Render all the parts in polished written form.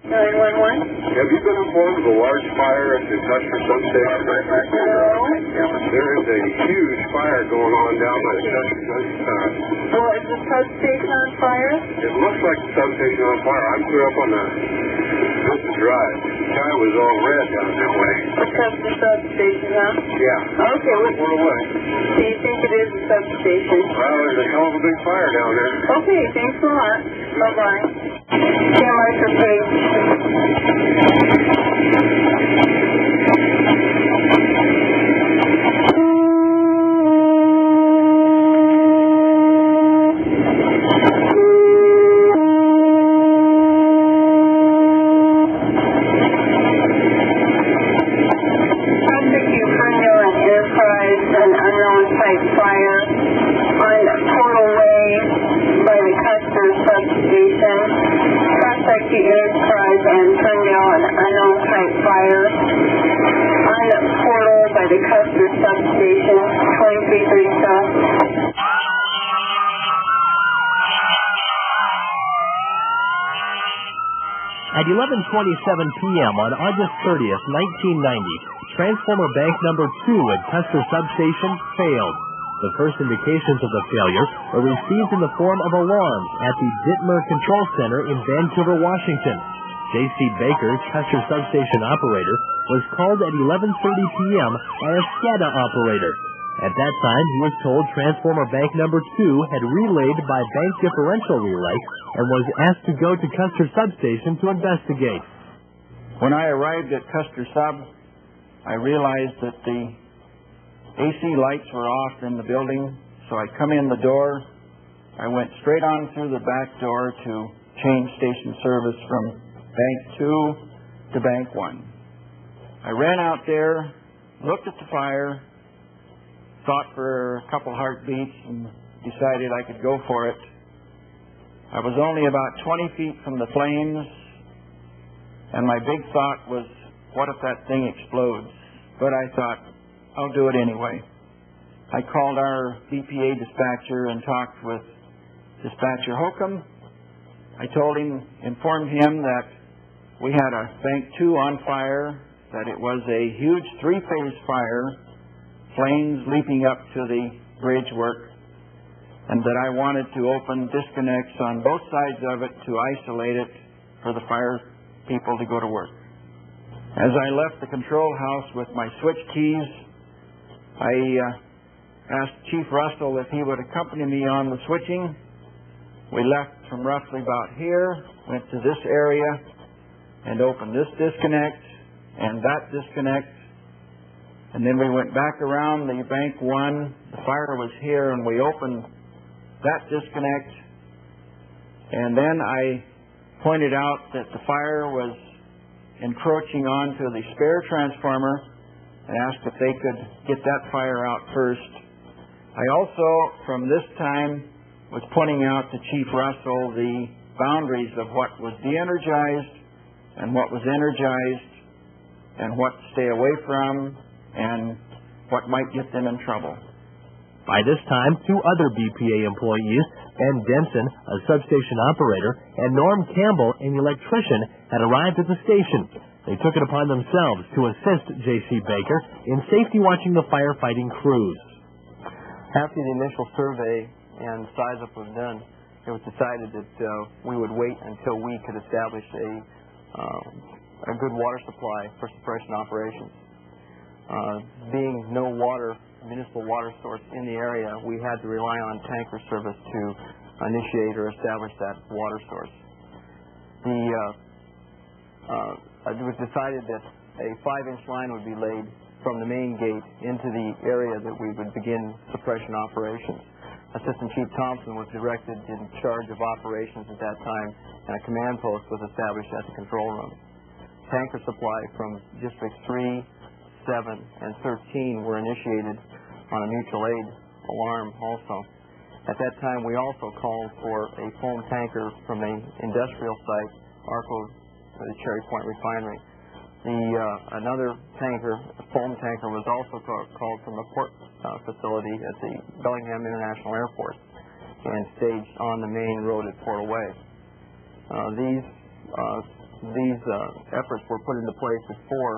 911. Have you been informed of a large fire at the Custer Substation? No. There is a huge fire going on down by the Custer Substation. Well, is the substation on fire? It looks like the substation on fire. I'm clear up on the drive. The sky was all red down that way. The Custer Substation, huh? Yeah. Okay. We're away. So you think it is the substation? Well, there's a hell of a big fire down there. Okay, thanks a lot. Bye-bye. Stand by for food. Contact the Enterprise and Ferndale, an unknown type fire on the portal by the Custer Substation, 2330 South. At 11:27 p.m. on August 30th, 1990, transformer bank number 2 at Custer Substation failed. The first indications of the failure were received in the form of alarms at the Dittmer Control Center in Vancouver, Washington. J.C. Baker, Custer Substation operator, was called at 11:30 p.m. by a SCADA operator. At that time, he was told transformer bank number 2 had relayed by bank differential relay and was asked to go to Custer Substation to investigate. When I arrived at Custer Sub, I realized that the AC lights were off in the building, so I come in the door. I went straight on through the back door to change station service from Bank 2 to Bank 1. I ran out there, looked at the fire, thought for a couple heartbeats, and decided I could go for it. I was only about 20 feet from the flames, and my big thought was, what if that thing explodes? But I thought, I'll do it anyway. I called our BPA dispatcher and talked with Dispatcher Whatcom. I informed him that we had a Bank 2 on fire, that it was a huge 3-phase fire, flames leaping up to the bridge work, and that I wanted to open disconnects on both sides of it to isolate it for the fire people to go to work. As I left the control house with my switch keys, I asked Chief Russell if he would accompany me on the switching. We left from roughly about here, went to this area, and opened this disconnect and that disconnect. And then we went back around the Bank 1. The fire was here, and we opened that disconnect. And then I pointed out that the fire was encroaching onto the spare transformer and asked if they could get that fire out first. I also, from this time, was pointing out to Chief Russell the boundaries of what was de-energized and what was energized and what to stay away from and what might get them in trouble. By this time, 2 other BPA employees, Ben Denson, a substation operator, and Norm Campbell, an electrician, had arrived at the station. They took it upon themselves to assist J.C. Baker in safety watching the firefighting crews. After the initial survey and size-up was done, it was decided that we would wait until we could establish a good water supply for suppression operations. Being no municipal water source in the area, we had to rely on tanker service to initiate or establish that water source. It was decided that a 5-inch line would be laid from the main gate into the area that we would begin suppression operations. Assistant Chief Thompson was directed in charge of operations at that time, and a command post was established at the control room. Tanker supply from Districts 3, 7, and 13 were initiated on a mutual aid alarm also. At that time, we also called for a foam tanker from an industrial site, Arco Cherry Point refinery. Another tanker, a foam tanker, was also called from a port facility at the Bellingham International Airport and staged on the main road at Portal Way. These these efforts were put into place before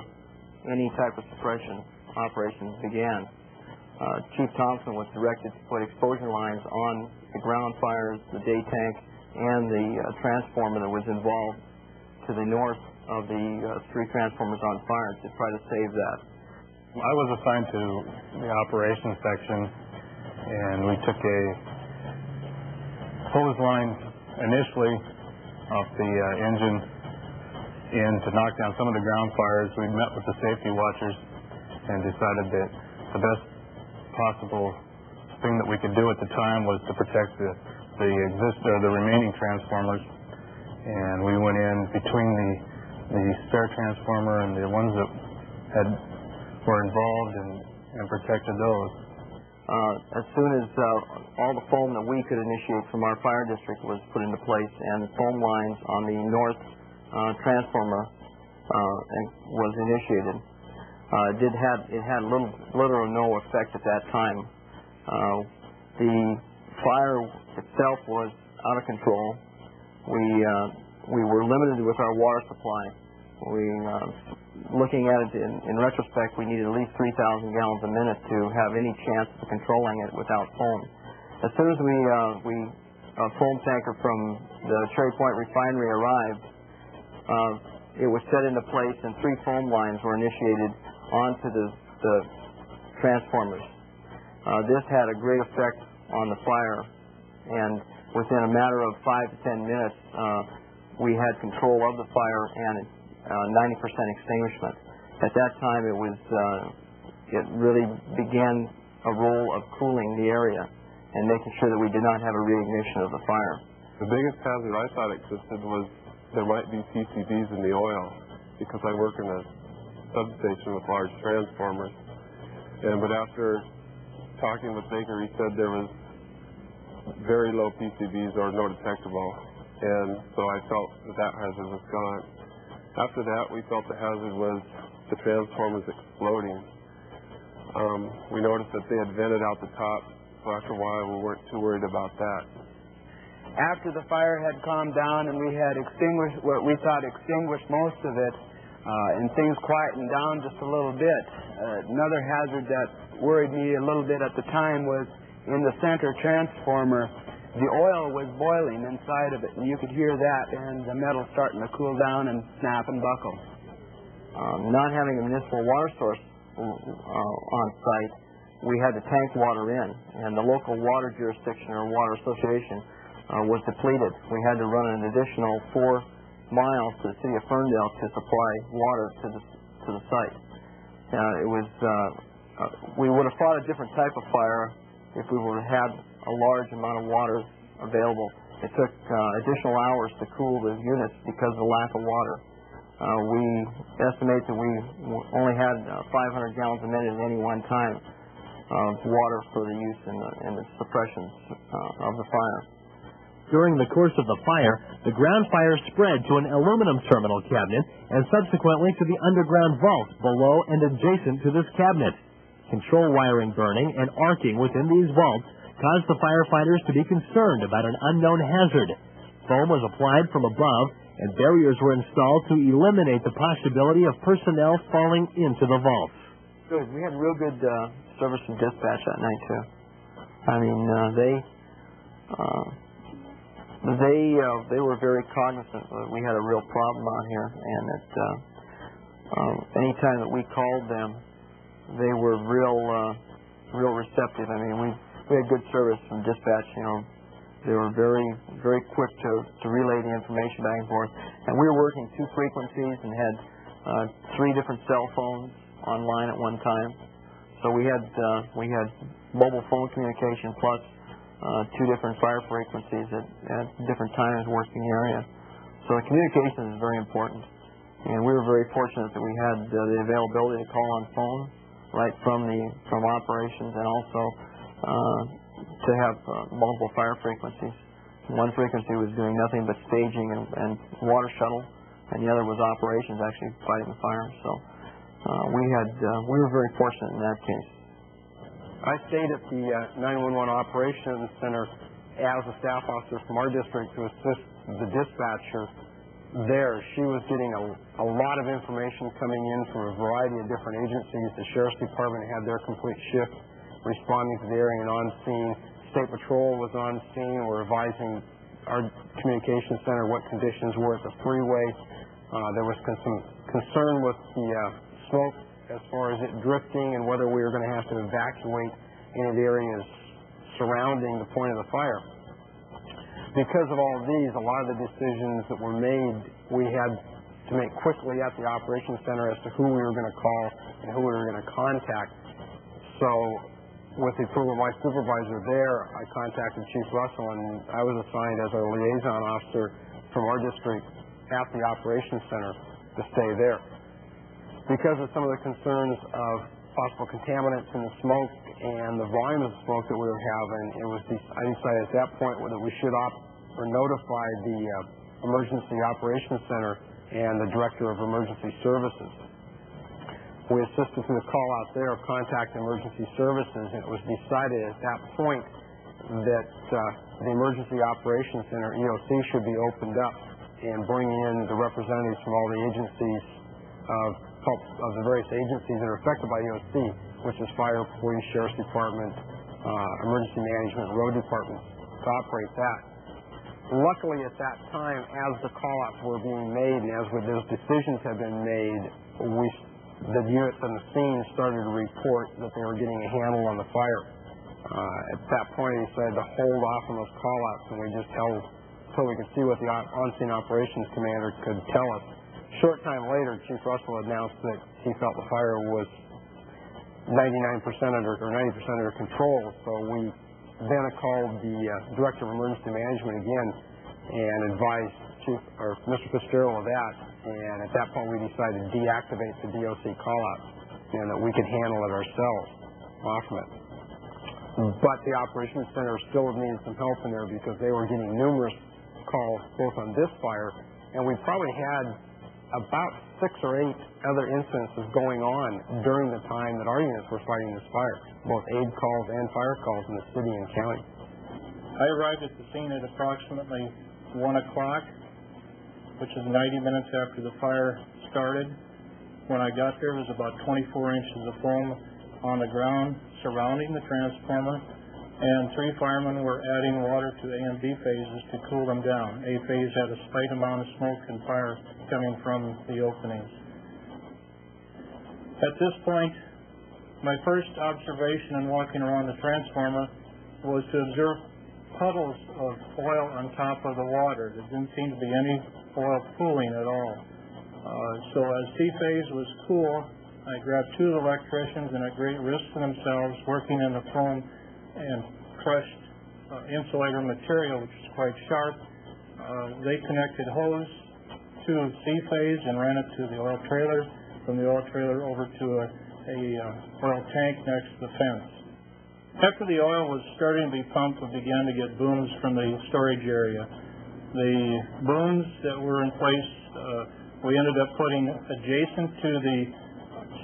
any type of suppression operations began. Chief Thompson was directed to put exposure lines on the ground fires, the day tank, and the transformer that was involved to the north of the three transformers on fire to try to save that. I was assigned to the operations section, and we took a hose line initially off the engine in to knock down some of the ground fires. We met with the safety watchers and decided that the best possible thing that we could do at the time was to protect the remaining transformers. And we went in between the spare transformer and the ones that were involved and protected those. As soon as all the foam that we could initiate from our fire district was put into place, and the foam lines on the north transformer was initiated, it had little or no effect at that time. The fire itself was out of control. We were limited with our water supply. Looking at it in retrospect, we needed at least 3,000 gallons a minute to have any chance of controlling it without foam. As soon as a foam tanker from the Cherry Point refinery arrived, it was set into place and 3 foam lines were initiated onto the transformers. This had a great effect on the fire, and within a matter of 5 to 10 minutes, we had control of the fire and 90% extinguishment. At that time, it really began a role of cooling the area and making sure that we did not have a reignition of the fire. The biggest hazard I thought existed was there might be PCBs in the oil, because I work in a substation with large transformers. But after talking with Baker, he said there was very low PCBs or no detectable, and so I felt that hazard was gone. After that, we felt the hazard was the transformers exploding. We noticed that they had vented out the top, so after a while we weren't too worried about that. After the fire had calmed down and we had extinguished what we thought extinguished most of it, and things quietened down just a little bit, another hazard that worried me a little bit at the time was in the center transformer. The oil was boiling inside of it, and you could hear that, and the metal starting to cool down and snap and buckle. Not having a municipal water source on site, we had to tank water in, and the local water jurisdiction or water association was depleted. We had to run an additional 4 miles to the city of Ferndale to supply water to the site. We would have fought a different type of fire if we would have had a large amount of water available. It took additional hours to cool the units because of the lack of water. We estimate that we only had 500 gallons a minute at any one time of water for the use in the suppression of the fire. During the course of the fire, the ground fire spread to an aluminum terminal cabinet and subsequently to the underground vault below and adjacent to this cabinet. Control wiring burning and arcing within these vaults caused the firefighters to be concerned about an unknown hazard. Foam was applied from above, and barriers were installed to eliminate the possibility of personnel falling into the vaults. Good. We had real good service and dispatch that night, too. I mean, they were very cognizant that we had a real problem out here, and that any time that we called them, they were real receptive. I mean, we had good service from dispatch. You know, they were very, very quick to relay the information back and forth. And we were working 2 frequencies and had 3 different cell phones online at one time. So we had mobile phone communication plus 2 different fire frequencies at different times working the area. So the communication is very important. And we were very fortunate that we had the availability to call on phone right from operations, and also to have multiple fire frequencies. One frequency was doing nothing but staging and water shuttle, and the other was operations, actually fighting the fire. So we were very fortunate in that case. I stayed at the 911 Operations Center as a staff officer from our district to assist the dispatcher there, she was getting a lot of information coming in from a variety of different agencies. The Sheriff's Department had their complete shift responding to the area and on scene. State Patrol was on scene. We're advising our communications center what conditions were at the freeway. There was some concern with the smoke as far as it drifting and whether we were going to have to evacuate any of the areas surrounding the point of the fire. Because of all of these, a lot of the decisions that were made, we had to make quickly at the operations center as to who we were going to call and who we were going to contact. So with the approval of my supervisor there, I contacted Chief Russell, and I was assigned as our liaison officer from our district at the operations center to stay there. Because of some of the concerns of possible contaminants in the smoke and the volume of smoke that we were having, I decided at that point that we should notify the Emergency Operations Center and the Director of Emergency Services. We assisted through the call out there of contact emergency services, and it was decided at that point that the Emergency Operations Center, EOC, should be opened up and bring in the representatives from all the agencies of the various agencies that are affected by EOC, which is Fire, Police, Sheriff's Department, Emergency Management, Road Department, to operate that. Luckily, at that time, as the call-outs were being made and as those decisions had been made, the units on the scene started to report that they were getting a handle on the fire. At that point, we decided to hold off on those call-outs, and we just held until we could see what the on-scene operations commander could tell us. A short time later, Chief Russell announced that he felt the fire was 99% under or 90% under control. So we then called the Director of Emergency Management again and advised Mr. Fitzgerald of that. And at that point, we decided to deactivate the DOC call-out and that we could handle it ourselves off from it. But the Operations Center still needed some help in there because they were getting numerous calls both on this fire, and we probably had about 6 or 8 other incidences going on during the time that our units were fighting this fire, both aid calls and fire calls in the city and county. I arrived at the scene at approximately 1 o'clock, which is 90 minutes after the fire started. When I got there, there was about 24 inches of foam on the ground surrounding the transformer, and 3 firemen were adding water to A and B phases to cool them down. A phase had a slight amount of smoke and fire coming from the openings. At this point, my first observation in walking around the transformer was to observe puddles of oil on top of the water. There didn't seem to be any oil pooling at all. So as C phase was cool, I grabbed 2 electricians, and at great risk to themselves, working in the foam and crushed insulator material, which is quite sharp. They connected hose to C phase and ran it to the oil trailer, from the oil trailer over to a oil tank next to the fence. After the oil was starting to be pumped, we began to get booms from the storage area. The booms that were in place, we ended up putting adjacent to the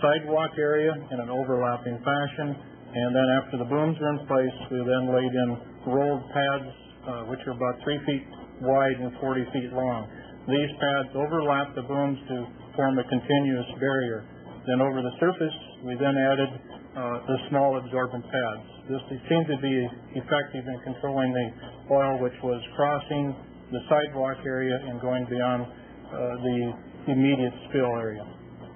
sidewalk area in an overlapping fashion, and then after the booms were in place, we then laid in rolled pads, which are about 3 feet wide and 40 feet long. These pads overlap the booms to form a continuous barrier. Then over the surface, we then added the small absorbent pads. This seemed to be effective in controlling the oil which was crossing the sidewalk area and going beyond the immediate spill area.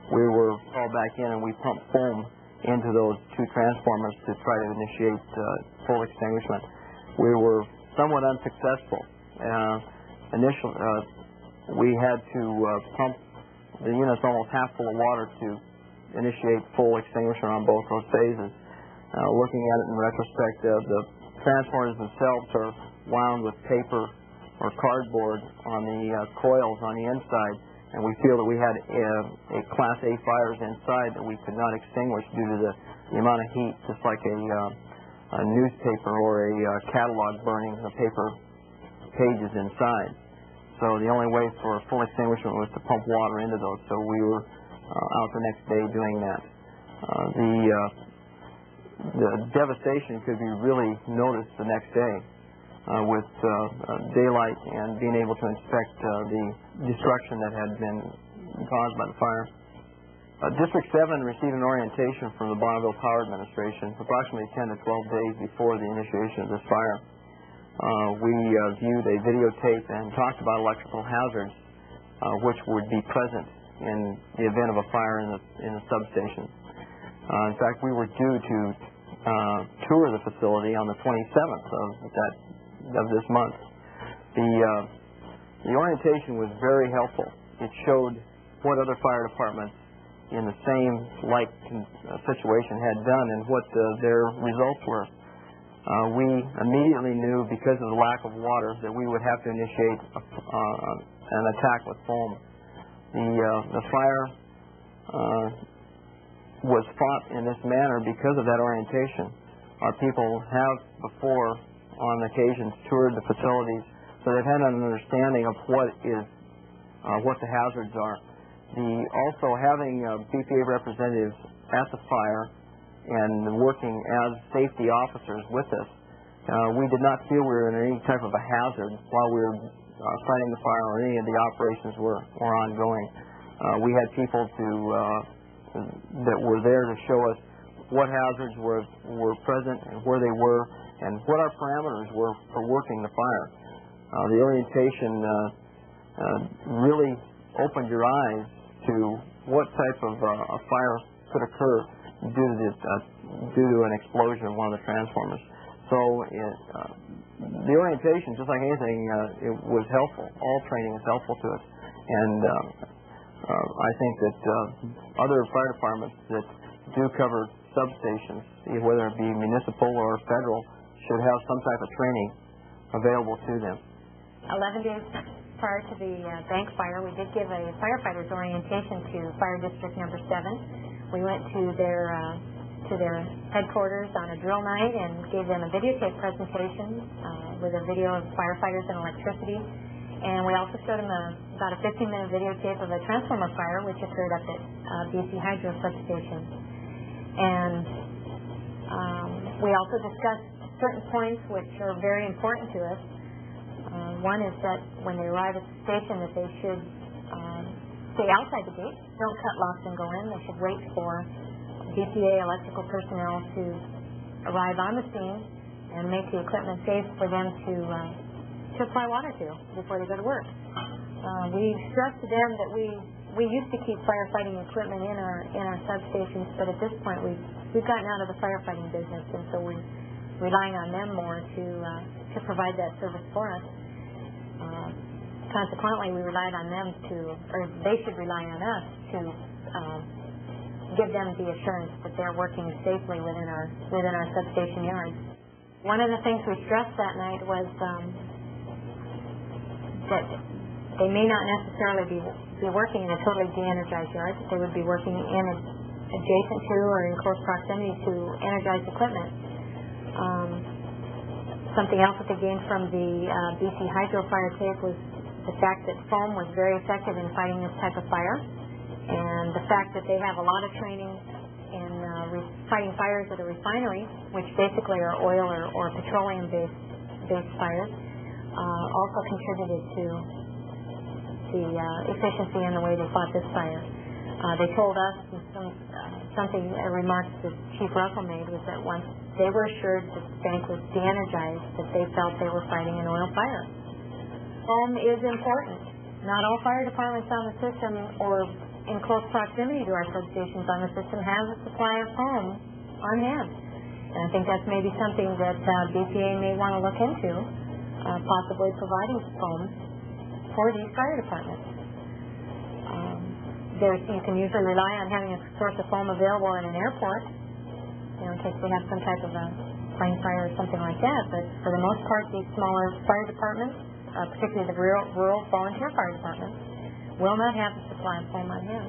We were called back in, and we pumped foam into those 2 transformers to try to initiate full extinguishment. We were somewhat unsuccessful. Initially, we had to pump the units almost half full of water to initiate full extinguishment on both those phases. Looking at it in retrospect, the transformers themselves are wound with paper or cardboard on the coils on the inside, and we feel that we had a Class A fires inside that we could not extinguish due to the amount of heat, just like a newspaper or a catalog burning the paper pages inside. So the only way for full extinguishment was to pump water into those, so we were out the next day doing that. The devastation could be really noticed the next day. with daylight and being able to inspect the destruction that had been caused by the fire. District 7 received an orientation from the Bonneville Power Administration approximately 10 to 12 days before the initiation of this fire. We viewed a videotape and talked about electrical hazards which would be present in the event of a fire in the substation. In fact, we were due to tour the facility on the 27th of this month. The orientation was very helpful. It showed what other fire departments in the same like situation had done and what their results were. We immediately knew, because of the lack of water, that we would have to initiate an attack with foam. The fire was fought in this manner because of that orientation. Our people have before, on occasions, toured the facilities, so they've had an understanding of what the hazards are. Also having BPA representatives at the fire and working as safety officers with us, we did not feel we were in any type of a hazard while we were fighting the fire or any of the operations were ongoing. We had people that were there to show us what hazards were present and where they were and what our parameters were for working the fire. The orientation really opened your eyes to what type of a fire could occur due to an explosion of one of the transformers. So the orientation, just like anything, it was helpful. All training is helpful to us. And I think that other fire departments that do cover substations, whether it be municipal or federal, should have some type of training available to them. 11 days prior to the bank fire, we did give a firefighters orientation to Fire District Number 7. We went to their headquarters on a drill night and gave them a videotape presentation with a video of firefighters and electricity. And we also showed them about a 15-minute videotape of a transformer fire which occurred up at BC Hydro Substation. And we also discussed certain points which are very important to us. One is that when they arrive at the station that they should stay outside the gate, don't cut locks and go in. They should wait for BPA electrical personnel to arrive on the scene and make the equipment safe for them to apply water to before they go to work. We stressed to them that we used to keep firefighting equipment in our substations, but at this point we've gotten out of the firefighting business, and so we're relying on them more to provide that service for us. Consequently, we relied on them or they should rely on us to give them the assurance that they're working safely within our substation yards. One of the things we stressed that night was that they may not necessarily be working in a totally de-energized yard, but they would be working in adjacent to or in close proximity to energized equipment. Something else that they gained from the BC Hydro fire tape was the fact that foam was very effective in fighting this type of fire, and the fact that they have a lot of training in fighting fires at a refinery, which basically are oil or petroleum-based fires, also contributed to the efficiency in the way they fought this fire. They told us a remark that Chief Russell made was that once they were assured that the bank was de-energized, that they felt they were fighting an oil fire. Foam is important. Not all fire departments on the system or in close proximity to our substations on the system have a supply of foam on hand. And I think that's maybe something that BPA may want to look into, possibly providing foam for these fire departments. You can usually rely on having a source of foam available in an airport, in case they have some type of a plane fire or something like that. But for the most part, these smaller fire departments, particularly the rural volunteer fire departments, will not have the supply of foam on hand.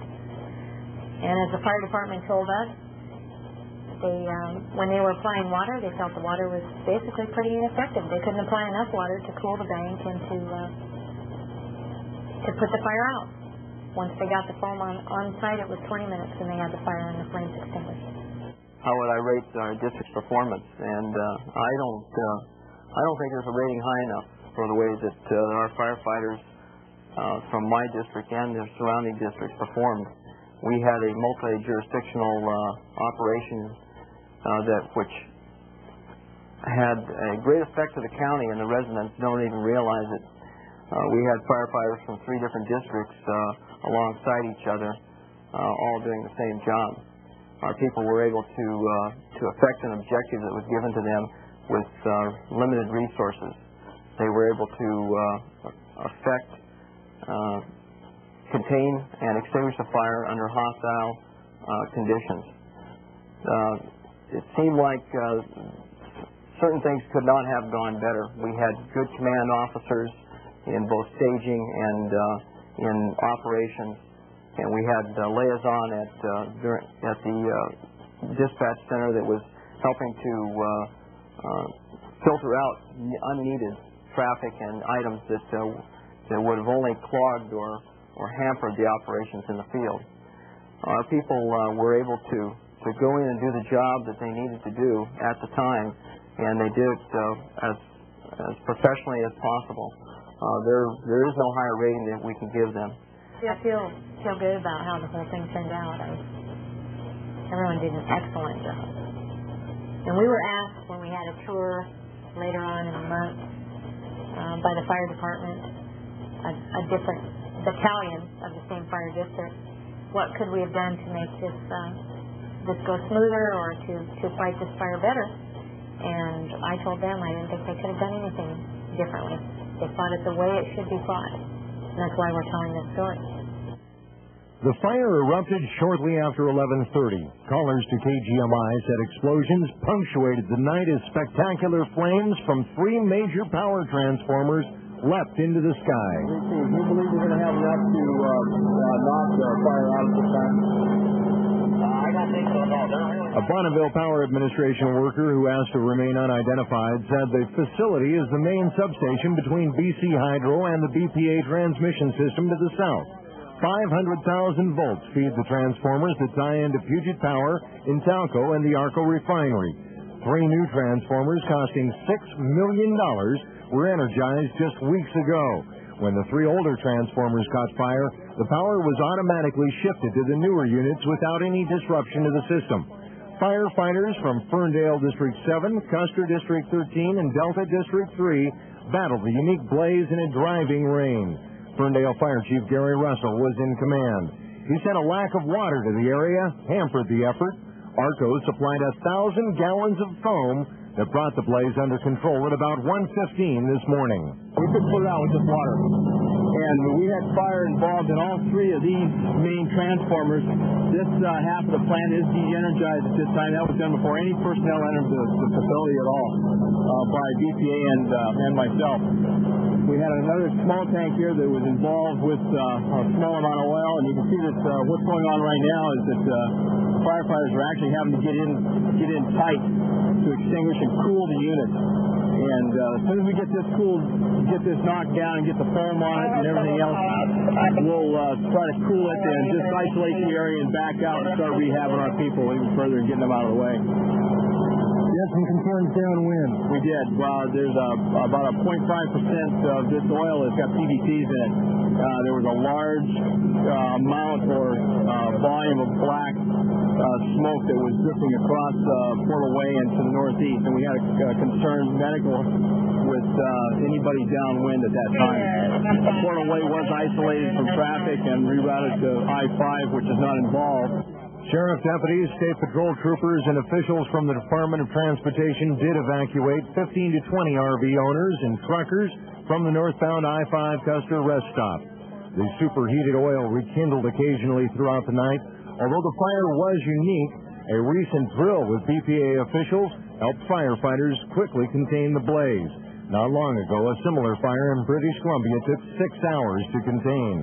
And as the fire department told us, when they were applying water, they felt the water was basically pretty ineffective. They couldn't apply enough water to cool the bank and to put the fire out. Once they got the foam on site, it was 20 minutes and they had the fire and the flames extinguished. How would I rate our district's performance? And I I don't think there's a rating high enough for the way that our firefighters from my district and the surrounding districts performed. We had a multi-jurisdictional operation which had a great effect to the county, and the residents don't even realize it. We had firefighters from 3 different districts alongside each other, all doing the same job. Our people were able to affect an objective that was given to them with limited resources. They were able to affect, contain, and extinguish the fire under hostile conditions. It seemed like certain things could not have gone better. We had good command officers in both staging and in operations, and we had liaison at the dispatch center that was helping to filter out unneeded traffic and items that would have only clogged or hampered the operations in the field. Our people were able to go in and do the job that they needed to do at the time, and they did it as professionally as possible. There is no higher rating that we can give them. I feel good about how the whole thing turned out. Everyone did an excellent job. And we were asked when we had a tour later on in the month by the fire department, a different battalion of the same fire district, what could we have done to make this go smoother or to fight this fire better? And I told them I didn't think they could have done anything differently. They fought it the way it should be fought. And that's why we're telling this story. The fire erupted shortly after 11:30. Callers to KGMI said explosions punctuated the night as spectacular flames from 3 major power transformers leapt into the sky. Do you believe we're going to have enough to knock the fire out of the sun? I don't think so, no. A Bonneville Power Administration worker who asked to remain unidentified said the facility is the main substation between BC Hydro and the BPA transmission system to the south. 500,000 volts feed the transformers that tie into Puget Power, Intalco, and the Arco refinery. 3 new transformers costing $6 million were energized just weeks ago. When the 3 older transformers caught fire, the power was automatically shifted to the newer units without any disruption to the system. Firefighters from Ferndale District 7, Custer District 13, and Delta District 3 battled the unique blaze in a driving rain. Ferndale Fire Chief Gary Russell was in command. He said a lack of water to the area hampered the effort. Arco supplied 1,000 gallons of foam that brought the blaze under control at about 1:15 this morning. We could put it out with just water. And we had fire involved in all 3 of these main transformers. This half of the plant is de-energized at this time. That was done before any personnel entered the facility at all by BPA and myself. We had another small tank here that was involved with a small amount of oil, and you can see that what's going on right now is that firefighters are actually having to get in tight to extinguish and cool the unit. And as soon as we get this knocked down and get the foam on it and everything else, we'll try to cool it and just isolate the area and back out and start rehabbing our people even further and getting them out of the way. You had some concerns downwind. We did. There's about a 0.5% of this oil that's got PCBs in it. There was a large amount or volume of black smoke that was drifting across Portal Way and to the northeast, and we had a concerned medical with anybody downwind at that time. Portal Way was isolated from traffic and rerouted to I-5, which is not involved. Sheriff deputies, state patrol troopers, and officials from the Department of Transportation did evacuate 15 to 20 RV owners and truckers from the northbound I-5 Custer rest stop. The superheated oil rekindled occasionally throughout the night. Although the fire was unique, a recent drill with BPA officials helped firefighters quickly contain the blaze. Not long ago, a similar fire in British Columbia took 6 hours to contain.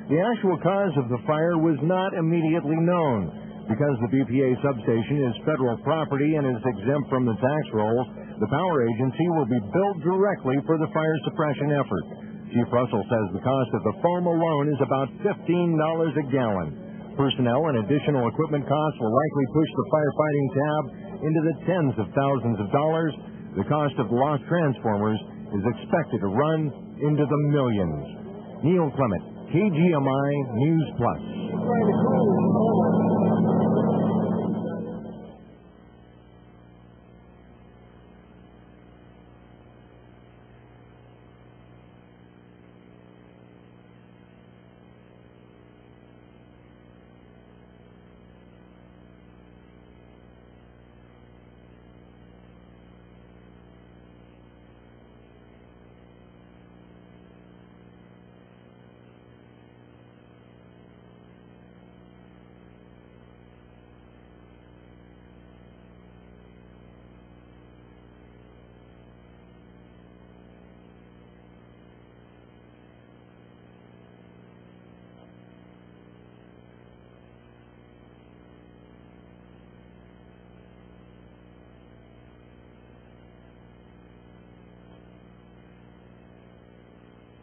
The actual cause of the fire was not immediately known. Because the BPA substation is federal property and is exempt from the tax rolls, the power agency will be billed directly for the fire suppression effort. Chief Russell says the cost of the foam alone is about $15 a gallon. Personnel and additional equipment costs will likely push the firefighting tab into the tens of thousands of dollars. The cost of lost transformers is expected to run into the millions. Neil Clement, KGMI News Plus.